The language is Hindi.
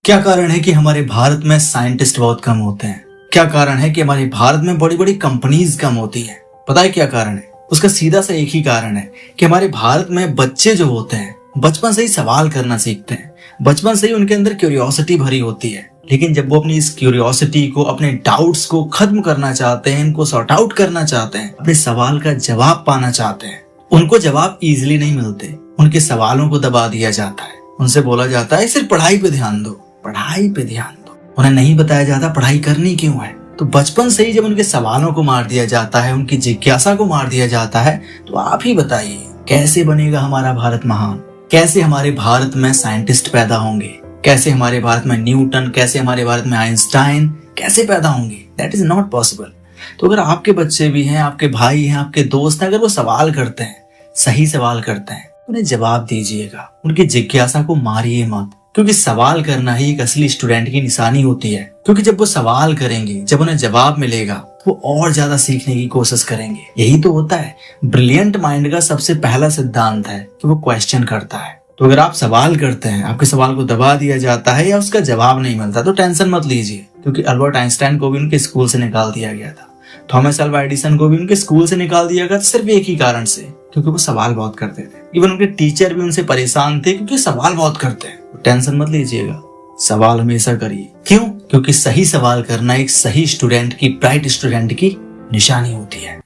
क्या कारण है कि हमारे भारत में साइंटिस्ट बहुत कम होते हैं? क्या कारण है कि हमारे भारत में बड़ी बड़ी कंपनीज कम होती हैं? पता है क्या कारण है? उसका सीधा सा एक ही कारण है कि हमारे भारत में बच्चे जो होते हैं बचपन से ही सवाल करना सीखते हैं। बचपन से ही उनके अंदर क्यूरियोसिटी भरी होती है, लेकिन जब वो अपनी इस क्यूरियोसिटी को, अपने डाउट्स को खत्म करना चाहते हैं, इनको सॉर्ट आउट करना चाहते हैं, अपने सवाल का जवाब पाना चाहते हैं, उनको जवाब इजीली नहीं मिलते। उनके सवालों को दबा दिया जाता है। उनसे बोला जाता है सिर्फ पढ़ाई पे ध्यान दो, पढ़ाई पे ध्यान दो। उन्हें नहीं बताया जाता पढ़ाई करनी क्यों है। तो बचपन से ही जब उनके सवालों को मार दिया जाता है, उनकी जिज्ञासा को मार दिया जाता है, तो आप ही बताइए कैसे बनेगा हमारा भारत महान? कैसे हमारे भारत में साइंटिस्ट पैदा होंगे? कैसे हमारे भारत में न्यूटन, कैसे हमारे भारत में आइंस्टाइन कैसे पैदा होंगे? That is not possible. तो अगर आपके बच्चे भी हैं, आपके भाई हैं, आपके दोस्त हैं, अगर वो सवाल करते हैं, सही सवाल करते हैं, उन्हें जवाब दीजिएगा। उनकी जिज्ञासा को मारिए मत, क्योंकि सवाल करना ही एक असली स्टूडेंट की निशानी होती है। क्योंकि जब वो सवाल करेंगे, जब उन्हें जवाब मिलेगा, वो और ज्यादा सीखने की कोशिश करेंगे। यही तो होता है ब्रिलियंट माइंड का सबसे पहला सिद्धांत है कि वो क्वेश्चन करता है। तो अगर आप सवाल करते हैं, आपके सवाल को दबा दिया जाता है या उसका जवाब नहीं मिलता, तो टेंशन मत लीजिए, क्योंकि अल्बर्ट आइंस्टाइन को भी उनके स्कूल से निकाल दिया गया था। थॉमस अल्वा एडिसन को भी उनके स्कूल से निकाल दिया गया, सिर्फ एक ही कारण से, क्योंकि वो सवाल बहुत करते थे। इवन उनके टीचर भी उनसे परेशान थे, क्योंकि सवाल बहुत करते हैं। टेंशन मत लीजिएगा, सवाल हमेशा करिए। क्यों? क्योंकि सही सवाल करना एक सही स्टूडेंट की, ब्राइट स्टूडेंट की निशानी होती है।